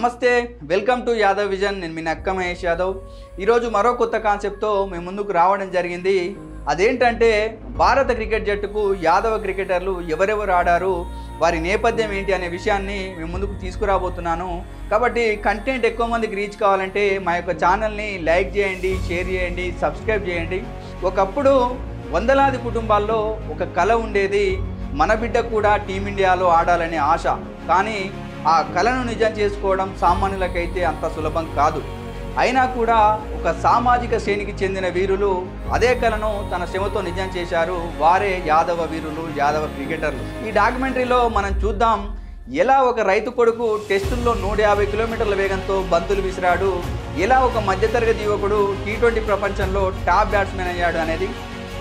నమస్తే, welcome to Yadav vision. నేను మీ నక్క మహేష్ యాదవ్. ఈరోజు మరో కొత్త కాన్సెప్ట్తో మేము ముందుకు రావడం జరిగింది. అదేంటంటే భారత క్రికెట్ జట్టుకు యాదవ క్రికెటర్లు ఎవరెవరు ఆడారు, వారి నేపథ్యం ఏంటి అనే విషయాన్ని మేము ముందుకు తీసుకురాబోతున్నాను. కాబట్టి కంటెంట్ ఎక్కువ మందికి రీచ్ కావాలంటే మా యొక్క ఛానల్ని లైక్ చేయండి, షేర్ చేయండి, సబ్స్క్రైబ్ చేయండి. ఒకప్పుడు వందలాది కుటుంబాల్లో ఒక కళ ఉండేది, మన బిడ్డ కూడా టీమిండియాలో ఆడాలనే ఆశ. కానీ ఆ కళను నిజం చేసుకోవడం సామాన్యులకైతే అంత సులభం కాదు. అయినా కూడా ఒక సామాజిక శ్రేణికి చెందిన వీరులు అదే కళను తన శ్రమతో నిజం చేశారు. వారే యాదవ వీరులు, యాదవ క్రికెటర్లు. ఈ డాక్యుమెంటరీలో మనం చూద్దాం ఎలా ఒక రైతు కొడుకు టెస్టుల్లో 150 కిలోమీటర్ల వేగంతో బంతులు విసిరాడు, ఎలా ఒక మధ్యతరగతి యువకుడు T20 ప్రపంచంలో టాప్ బ్యాట్స్మెన్ అయ్యాడు అనేది.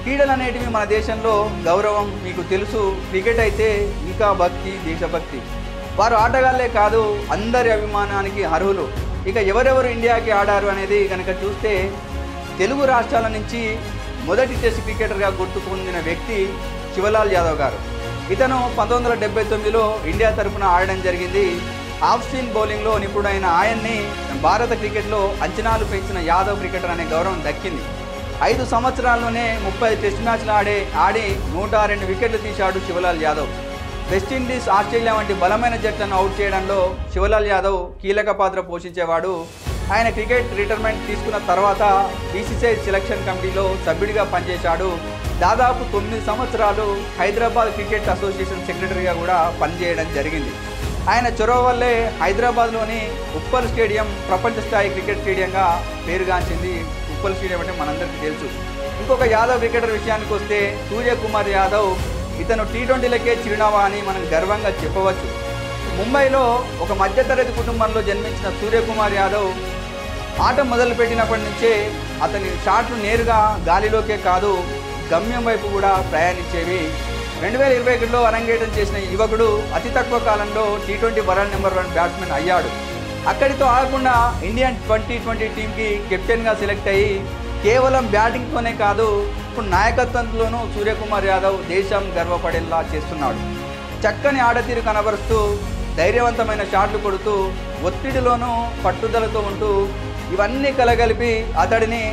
క్రీడలు అనేటివి మన దేశంలో గౌరవం మీకు తెలుసు. క్రికెట్ అయితే ఇంకా భక్తి, దేశభక్తి. వారు ఆటగాళ్లే కాదు, అందరి అభిమానానికి అర్హులు. ఇక ఎవరెవరు ఇండియాకి ఆడారు అనేది కనుక చూస్తే, తెలుగు రాష్ట్రాల నుంచి మొదటి టెస్ట్ క్రికెటర్గా గుర్తు పొందిన వ్యక్తి శివలాల్ యాదవ్ గారు. ఇతను 1979లో ఇండియా తరఫున ఆడడం జరిగింది. ఆఫ్ స్పిన్ బౌలింగ్లో నిపుణుడైన ఆయన్ని భారత క్రికెట్లో అంచనాలు పెంచిన యాదవ్ క్రికెటర్ అనే గౌరవం దక్కింది. 5 సంవత్సరాల్లోనే 30 టెస్ట్ మ్యాచ్లు ఆడి 102 వికెట్లు తీశాడు శివలాల్ యాదవ్. వెస్టిండీస్, ఆస్ట్రేలియా వంటి బలమైన జట్లను అవుట్ చేయడంలో శివలాల్ యాదవ్ కీలక పాత్ర పోషించేవాడు. ఆయన క్రికెట్ రిటైర్మెంట్ తీసుకున్న తర్వాత BCCI సెలక్షన్ కమిటీలో సభ్యుడిగా పనిచేశాడు. దాదాపు 9 సంవత్సరాలు హైదరాబాద్ క్రికెట్ అసోసియేషన్ సెక్రటరీగా కూడా పనిచేయడం జరిగింది. ఆయన చొరవ వల్లే హైదరాబాద్లోని ఉప్పల్ స్టేడియం ప్రపంచ స్థాయి క్రికెట్ స్టేడియంగా పేరుగాంచింది. ఉప్పల్ స్టేడియం అంటే మనందరికీ తెలుసు. ఇంకొక యాదవ్ క్రికెటర్ విషయానికి వస్తే సూర్యకుమార్ యాదవ్. ఇతను T20లకే చిరునామా అని మనం గర్వంగా చెప్పవచ్చు. ముంబైలో ఒక మధ్యతరగతి కుటుంబంలో జన్మించిన సూర్యకుమార్ యాదవ్ ఆట మొదలుపెట్టినప్పటి నుంచే అతని షాట్లు నేరుగా గాలిలోకే కాదు, గమ్యం వైపు కూడా ప్రయాణించేవి. 2021లో అరంగేటం చేసిన యువకుడు అతి తక్కువ కాలంలో T20 వరల్డ్ నెంబర్ 1 బ్యాట్స్మెన్ అయ్యాడు. అక్కడితో ఆగకుండా ఇండియన్ 2020 టీంకి కెప్టెన్గా సెలెక్ట్ అయ్యి కేవలం బ్యాటింగ్తోనే కాదు, ఇప్పుడు నాయకత్వంలోనూ సూర్యకుమార్ యాదవ్ దేశం గర్వపడేలా చేస్తున్నాడు. చక్కని ఆడతీరు కనబరుస్తూ, ధైర్యవంతమైన షాట్లు కొడుతూ, ఒత్తిడిలోనూ పట్టుదలతో ఉంటూ, ఇవన్నీ కలగలిపి అతడిని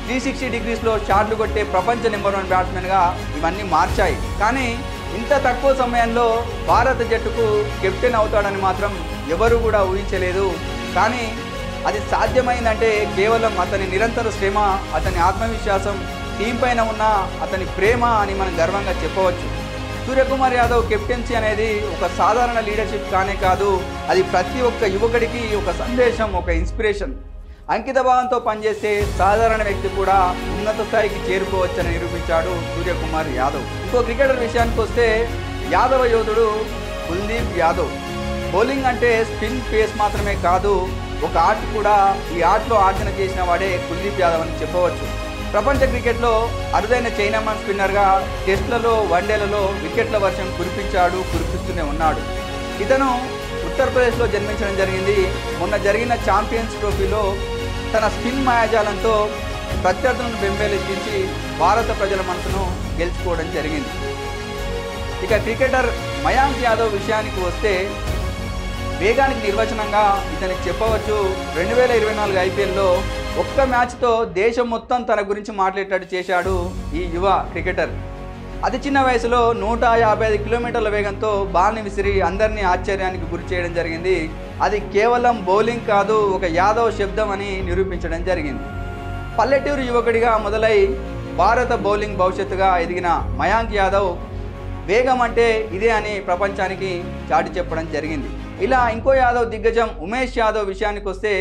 360 డిగ్రీస్లో షాట్లు కొట్టే ప్రపంచ నెంబర్ 1 బ్యాట్స్మెన్గా ఇవన్నీ మార్చాయి. కానీ ఇంత తక్కువ సమయంలో భారత జట్టుకు కెప్టెన్ అవుతాడని మాత్రం ఎవరు కూడా ఊహించలేదు. కానీ అది సాధ్యమైందంటే కేవలం అతని నిరంతర శ్రమ, అతని ఆత్మవిశ్వాసం, టీం పైన ఉన్న అతని ప్రేమ అని మనం గర్వంగా చెప్పవచ్చు. సూర్యకుమార్ యాదవ్ కెప్టెన్సీ అనేది ఒక సాధారణ లీడర్షిప్ కానే కాదు, అది ప్రతి ఒక్క యువకుడికి ఒక సందేశం, ఒక ఇన్స్పిరేషన్. అంకితభావంతో పనిచేసే సాధారణ వ్యక్తి కూడా ఉన్నత స్థాయికి చేరుకోవచ్చని నిరూపించాడు సూర్యకుమార్ యాదవ్. ఇంకో క్రికెటర్ విషయానికి వస్తే యాదవ యోధుడు కుల్దీప్ యాదవ్. బౌలింగ్ అంటే స్పిన్, పేస్ మాత్రమే కాదు, ఒక ఆర్ట్ కూడా. ఈ ఆర్ట్లో ఆర్జన చేసిన వాడే కుల్దీప్ యాదవ్ అని చెప్పవచ్చు. ప్రపంచ క్రికెట్లో అరుదైన చైనామన్ స్పిన్నర్గా టెస్ట్లలో, వన్డేలలో వికెట్ల వర్షం కురిపిస్తూనే ఉన్నాడు. ఇతను ఉత్తరప్రదేశ్లో జన్మించడం జరిగింది. మొన్న జరిగిన ఛాంపియన్స్ ట్రోఫీలో తన స్పిన్ మాయాజాలంతో ప్రత్యర్థులను బెంబేలెత్తించి భారత ప్రజల మనసును గెలుచుకోవడం జరిగింది. ఇక క్రికెటర్ మయాంక్ యాదవ్ విషయానికి వస్తే వేగానికి నిర్వచనంగా ఇతని చెప్పవచ్చు. 2024 IPLలో ఒక్క మ్యాచ్తో దేశం మొత్తం తన గురించి మాట్లాడేటట్టు చేశాడు ఈ యువ క్రికెటర్. అతి చిన్న వయసులో 155 కిలోమీటర్ల వేగంతో బాల్ని విసిరి అందరినీ ఆశ్చర్యానికి గురి చేయడం జరిగింది. అది కేవలం బౌలింగ్ కాదు, ఒక యాదవ్ శబ్దం అని నిరూపించడం జరిగింది. పల్లెటూరు యువకుడిగా మొదలై భారత బౌలింగ్ భవిష్యత్తుగా ఎదిగిన మయాంక్ యాదవ్ వేగం అంటే ఇదే అని ప్రపంచానికి చాటి చెప్పడం జరిగింది. ఇలా ఇంకో యాదవ్ దిగ్గజం ఉమేష్ యాదవ్ విషయానికి వస్తే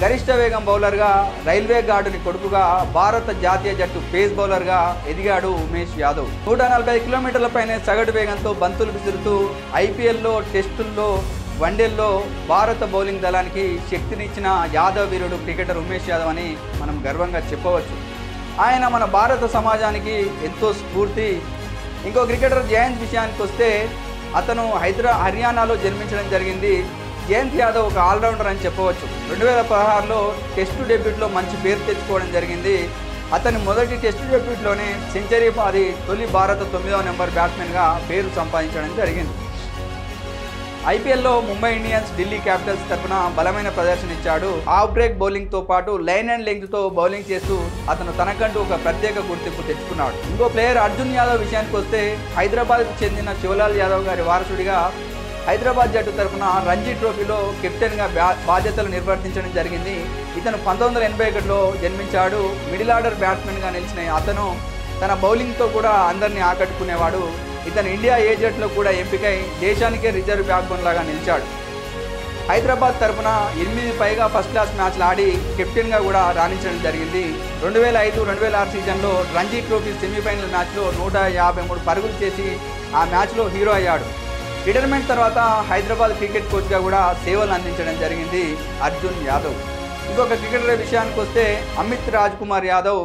గరిష్ట వేగం బౌలర్గా, రైల్వే గార్డుని కొడుకుగా, భారత జాతీయ జట్టు పేస్ బౌలర్గా ఎదిగాడు ఉమేష్ యాదవ్. 145 కిలోమీటర్ల పైనే సగటు వేగంతో బంతులు విసురుతూ IPLలో, టెస్టుల్లో, వన్డేల్లో భారత బౌలింగ్ దళానికి శక్తినిచ్చిన యాదవ్ వీరుడు క్రికెటర్ ఉమేష్ యాదవ్ అని మనం గర్వంగా చెప్పవచ్చు. ఆయన మన భారత సమాజానికి ఎంతో స్ఫూర్తి. ఇంకో క్రికెటర్ జయంత్ విషయానికి వస్తే అతను హర్యానాలో జన్మించడం జరిగింది. జయంత్ యాదవ్ ఒక ఆల్రౌండర్ అని చెప్పవచ్చు. 2016లో టెస్టు డెబ్యూట్లో మంచి పేరు తెచ్చుకోవడం జరిగింది. అతని మొదటి టెస్టు డెబ్యూట్లోనే సెంచరీ పాది తొలి భారత 9వ నెంబర్ బ్యాట్స్మెన్గా పేరు సంపాదించడం జరిగింది. ఐపీఎల్లో ముంబై ఇండియన్స్, ఢిల్లీ క్యాపిటల్స్ తరఫున బలమైన ప్రదర్శన ఇచ్చాడు. ఆఫ్ బ్రేక్ బౌలింగ్ తో పాటు లైన్ అండ్ లెంగ్త్ తో బౌలింగ్ చేస్తూ అతను తనకంటూ ఒక ప్రత్యేక గుర్తింపు తెచ్చుకున్నాడు. ఇంకో ప్లేయర్ అర్జున్ యాదవ్ విషయానికి వస్తే హైదరాబాద్కు చెందిన శివలాల్ యాదవ్ గారి వారసుడిగా హైదరాబాద్ జట్టు తరఫున రంజీ ట్రోఫీలో కెప్టెన్గా బాధ్యతలు నిర్వర్తించడం జరిగింది. ఇతను 1981లో జన్మించాడు. మిడిల్ ఆర్డర్ బ్యాట్స్మెన్గా నిలిచిన అతను తన బౌలింగ్తో కూడా అందరినీ ఆకట్టుకునేవాడు. ఇతను ఇండియా ఏ జట్టులో కూడా ఎంపికై దేశానికే రిజర్వ్ బ్యాక్బోన్ లాగా నిలిచాడు. హైదరాబాద్ తరఫున 8 పైగా ఫస్ట్ క్లాస్ మ్యాచ్లు ఆడి కెప్టెన్గా కూడా రాణించడం జరిగింది. 2005-2006 సీజన్లో రంజీ ట్రోఫీ సెమీఫైనల్ మ్యాచ్లో 153 పరుగులు చేసి ఆ మ్యాచ్లో హీరో అయ్యాడు. రిటైర్మెంట్ తర్వాత హైదరాబాద్ క్రికెట్ కోచ్గా కూడా సేవలు అందించడం జరిగింది అర్జున్ యాదవ్. ఇంకొక క్రికెటర్ విషయానికి వస్తే అమిత్ రాజ్ కుమార్ యాదవ్.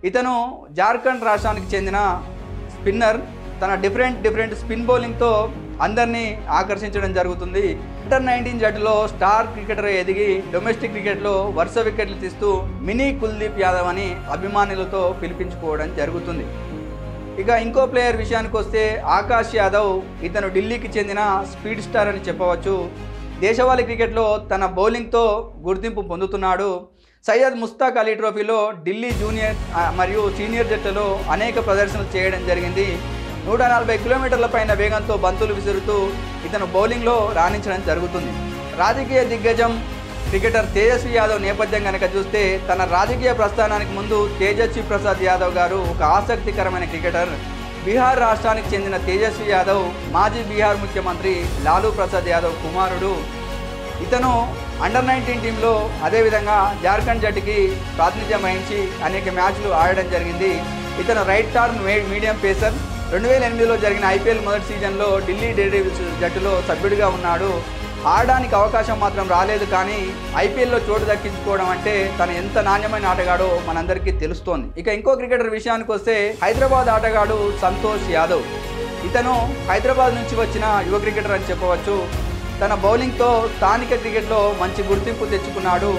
ఇతను జార్ఖండ్ రాష్ట్రానికి చెందిన స్పిన్నర్. తన డిఫరెంట్ స్పిన్ బౌలింగ్తో అందరినీ ఆకర్షించడం జరుగుతుంది. అండర్-19 జట్టులో స్టార్ క్రికెటర్ ఎదిగి డొమెస్టిక్ క్రికెట్లో వరుస వికెట్లు తీస్తూ మినీ కుల్దీప్ యాదవ్ అని అభిమానులతో పిలిపించుకోవడం జరుగుతుంది. ఇక ఇంకో ప్లేయర్ విషయానికి వస్తే ఆకాష్ యాదవ్. ఇతను ఢిల్లీకి చెందిన స్పీడ్ స్టార్ అని చెప్పవచ్చు. దేశవాళీ క్రికెట్లో తన బౌలింగ్తో గుర్తింపు పొందుతున్నాడు. సయ్యద్ ముస్తాక్ అలీ ట్రోఫీలో ఢిల్లీ జూనియర్ మరియు సీనియర్ జట్లలో అనేక ప్రదర్శనలు చేయడం జరిగింది. 140 కిలోమీటర్ల పైన వేగంతో బంతులు విసురుతూ ఇతను బౌలింగ్లో రాణించడం జరుగుతుంది. రాజకీయ దిగ్గజం క్రికెటర్ తేజస్వి యాదవ్ నేపథ్యం కనుక చూస్తే తన రాజకీయ ప్రస్థానానికి ముందు తేజస్వి ప్రసాద్ యాదవ్ గారు ఒక ఆసక్తికరమైన క్రికెటర్. బీహార్ రాష్ట్రానికి చెందిన తేజస్వి యాదవ్ మాజీ బీహార్ ముఖ్యమంత్రి లాలూ ప్రసాద్ యాదవ్ కుమారుడు. ఇతను అండర్-19 టీంలో అదేవిధంగా జార్ఖండ్ జట్టుకి ప్రాతినిధ్యం వహించి అనేక మ్యాచ్లు ఆడడం జరిగింది. ఇతను రైట్ ఆర్మ్ మీడియం పేసర్. 2008లో జరిగిన ఐపీఎల్ మొదటి సీజన్లో ఢిల్లీ డేర్డెవిల్స్ జట్టులో సభ్యుడిగా ఉన్నాడు. ఆడడానికి అవకాశం మాత్రం రాలేదు, కానీ ఐపీఎల్లో చోటు దక్కించుకోవడం అంటే తను ఎంత నాణ్యమైన ఆటగాడో మనందరికీ తెలుస్తోంది. ఇక ఇంకో క్రికెటర్ విషయానికి వస్తే హైదరాబాద్ ఆటగాడు సంతోష్ యాదవ్. ఇతను హైదరాబాద్ నుంచి వచ్చిన యువ క్రికెటర్ అని చెప్పవచ్చు. తన బౌలింగ్తో స్థానిక క్రికెట్లో మంచి గుర్తింపు తెచ్చుకున్నాడు.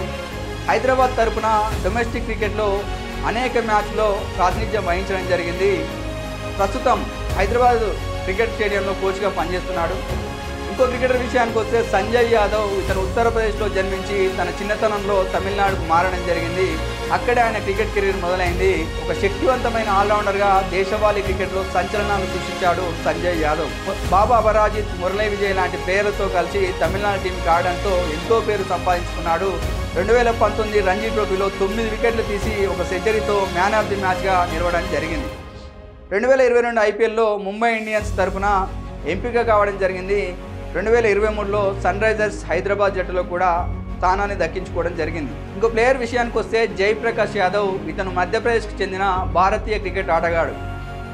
హైదరాబాద్ తరఫున డొమెస్టిక్ క్రికెట్లో అనేక మ్యాచ్లో ప్రాతినిధ్యం వహించడం జరిగింది. ప్రస్తుతం హైదరాబాద్ క్రికెట్ స్టేడియంలో కోచ్గా పనిచేస్తున్నాడు. ఇంకో క్రికెటర్ విషయానికి వస్తే సంజయ్ యాదవ్. ఇతను ఉత్తరప్రదేశ్లో జన్మించి తన చిన్నతనంలో తమిళనాడుకు మారడం జరిగింది. అక్కడే ఆయన క్రికెట్ కెరీర్ మొదలైంది. ఒక శక్తివంతమైన ఆల్రౌండర్గా దేశవాళీ క్రికెట్లో సంచలనాలు సృష్టించాడు సంజయ్ యాదవ్. బాబా అపరాజిత్, మురళీ విజయ్ లాంటి ప్లేయర్లతో కలిసి తమిళనాడు టీంకి ఆడడంతో ఎంతో పేరు సంపాదించుకున్నాడు. 2019 రంజీ ట్రోఫీలో 9 వికెట్లు తీసి ఒక సెంచరీతో మ్యాన్ ఆఫ్ ది మ్యాచ్గా నిలవడం జరిగింది. 2022 ఐపీఎల్లో ముంబై ఇండియన్స్ తరఫున ఎంపిక కావడం జరిగింది. 2023లో సన్ రైజర్స్ హైదరాబాద్ జట్టులో కూడా స్థానాన్ని దక్కించుకోవడం జరిగింది. ఇంకో ప్లేయర్ విషయానికి వస్తే జయప్రకాష్ యాదవ్. ఇతను మధ్యప్రదేశ్కి చెందిన భారతీయ క్రికెట్ ఆటగాడు.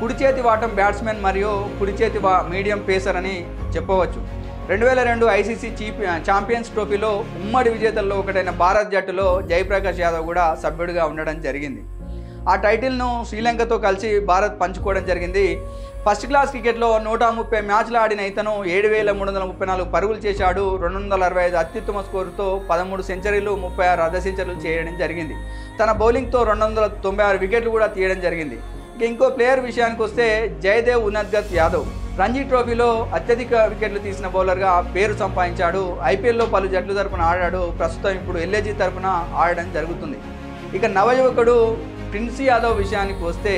కుడి చేతి వాటం బ్యాట్స్మెన్ మరియు కుడి చేతి మీడియం పేసర్ అని చెప్పవచ్చు. 2002 ఐసీసీ ఛాంపియన్స్ ట్రోఫీలో ఉమ్మడి విజేతల్లో ఒకటైన భారత్ జట్టులో జయప్రకాష్ యాదవ్ కూడా సభ్యుడిగా ఉండడం జరిగింది. ఆ టైటిల్ను శ్రీలంకతో కలిసి భారత్ పంచుకోవడం జరిగింది. ఫస్ట్ క్లాస్ క్రికెట్లో 130 మ్యాచ్లు ఆడిన ఇతను 7,334 పరుగులు చేశాడు. 265 అత్యుత్తమ స్కోరుతో 13 సెంచరీలు, 36 అర్ధ సెంచరీలు చేయడం జరిగింది. తన బౌలింగ్తో 296 వికెట్లు కూడా తీయడం జరిగింది. ఇంకో ప్లేయర్ విషయానికి వస్తే జయదేవ్ ఉన్నద్గత్ యాదవ్. రంజీ ట్రోఫీలో అత్యధిక వికెట్లు తీసిన బౌలర్గా పేరు సంపాదించాడు. ఐపీఎల్లో పలు జట్ల తరపున ఆడాడు. ప్రస్తుతం ఇప్పుడు ఎల్ఏజీ తరపున ఆడడం జరుగుతుంది. ఇక నవయువకుడు ప్రిన్స్ యాదవ్ విషయానికి వస్తే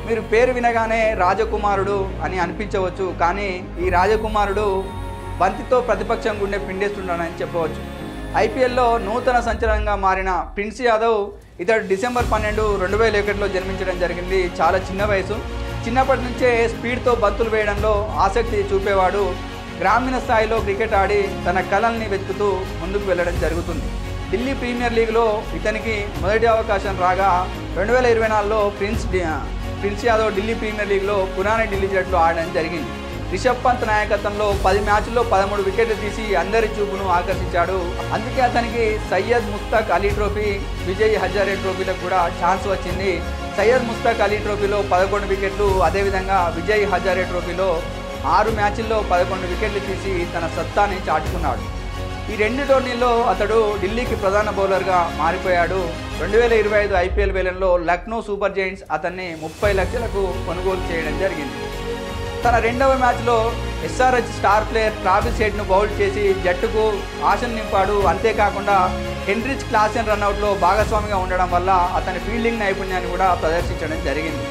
మీరు పేరు వినగానే రాజకుమారుడు అని అనిపించవచ్చు, కానీ ఈ రాజకుమారుడు బంతితో ప్రతిపక్షం గుండె పిండేస్తున్నాడని చెప్పవచ్చు. ఐపీఎల్లో నూతన సంచలనంగా మారిన ప్రిన్స్ యాదవ్ ఇతడు డిసెంబర్ 12, 2001లో జన్మించడం జరిగింది. చాలా చిన్న వయసు. చిన్నప్పటి నుంచే స్పీడ్తో బంతులు వేయడంలో ఆసక్తి చూపేవాడు. గ్రామీణ స్థాయిలో క్రికెట్ ఆడి తన కళల్ని వెతుకుతూ ముందుకు వెళ్ళడం జరుగుతుంది. ఢిల్లీ ప్రీమియర్ లీగ్లో ఇతనికి మొదటి అవకాశం రాగా 2024లో ప్రిన్స్ యాదవ్ ఢిల్లీ ప్రీమియర్ లీగ్లో పురాణి ఢిల్లీ జట్టులో ఆడడం జరిగింది. రిషబ్ పంత్ నాయకత్వంలో 10 మ్యాచ్ల్లో 13 వికెట్లు తీసి అందరి చూపును ఆకర్షించాడు. అందుకే అతనికి సయ్యద్ ముస్తాక్ అలీ ట్రోఫీ, విజయ్ హజారే ట్రోఫీలకు కూడా ఛాన్స్ వచ్చింది. సయ్యద్ ముస్తాక్ అలీ ట్రోఫీలో 11 వికెట్లు, అదేవిధంగా విజయ్ హజారే ట్రోఫీలో 6 మ్యాచ్ల్లో 11 వికెట్లు తీసి తన సత్తాని చాటుకున్నాడు. ఈ 2 టోర్నీల్లో అతడు ఢిల్లీకి ప్రధాన బౌలర్గా మారిపోయాడు. 2025 ఐపీఎల్ వేలంలో లక్నో సూపర్ జైంట్స్ అతన్ని 30 లక్షలకు కొనుగోలు చేయడం జరిగింది. తన రెండవ మ్యాచ్లో ఎస్ఆర్హెచ్ స్టార్ ప్లేయర్ ట్రావిస్ హెడ్ను బౌల్ చేసి జట్టుకు ఆశలు నింపాడు. అంతేకాకుండా హెన్రిచ్ క్లాసెన్ రన్అవుట్లో భాగస్వామిగా ఉండడం వల్ల అతని ఫీల్డింగ్ నైపుణ్యాన్ని కూడా ప్రదర్శించడం జరిగింది.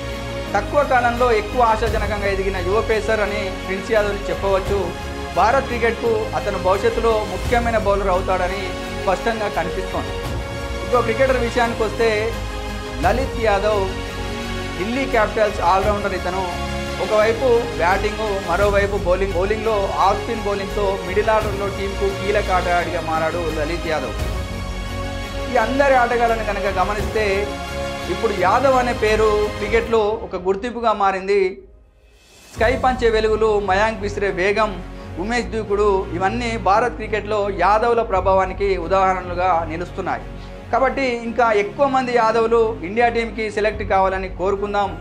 తక్కువ కాలంలో ఎక్కువ ఆశాజనకంగా ఎదిగిన యువ పేసర్ అని ప్రిన్స్ యాదవ్ని చెప్పవచ్చు. భారత్ క్రికెట్కు అతను భవిష్యత్తులో ముఖ్యమైన బౌలర్ అవుతాడని స్పష్టంగా కనిపిస్తోంది. ఇంకో క్రికెటర్ విషయానికి వస్తే లలిత్ యాదవ్ ఢిల్లీ క్యాపిటల్స్ ఆల్రౌండర్. ఇతను ఒకవైపు బ్యాటింగ్, మరోవైపు బౌలింగ్లో ఆఫ్ స్పిన్ బౌలింగ్తో మిడిల్ ఆర్డర్లో టీంకు కీలక ఆటగాడిగా మారాడు లలిత్ యాదవ్. ఈ అందరి ఆటగాళ్ళని కనుక గమనిస్తే ఇప్పుడు యాదవ్ అనే పేరు క్రికెట్లో ఒక గుర్తింపుగా మారింది. స్కై పంచే వెలుగులు, మయాంక్ విసిరే వేగం, ఉమేష్ దూకుడు ఇవన్నీ భారత్ క్రికెట్లో యాదవ్ల ప్రభావానికి ఉదాహరణలుగా నిలుస్తున్నాయి. కాబట్టి ఇంకా ఎక్కువ మంది యాదవ్లు ఇండియా టీంకి సెలెక్ట్ కావాలని కోరుకుందాం.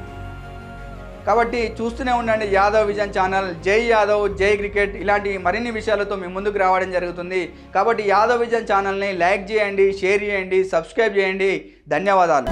కాబట్టి చూస్తూనే ఉండండి యాదవ్ విజన్ ఛానల్. జై యాదవ్, జై క్రికెట్ ఇలాంటి మరిన్ని విషయాలతో మీ ముందుకు రావడం జరుగుతుంది. కాబట్టి యాదవ్ విజన్ ఛానల్ని లైక్ చేయండి, షేర్ చేయండి, సబ్స్క్రైబ్ చేయండి. ధన్యవాదాలు.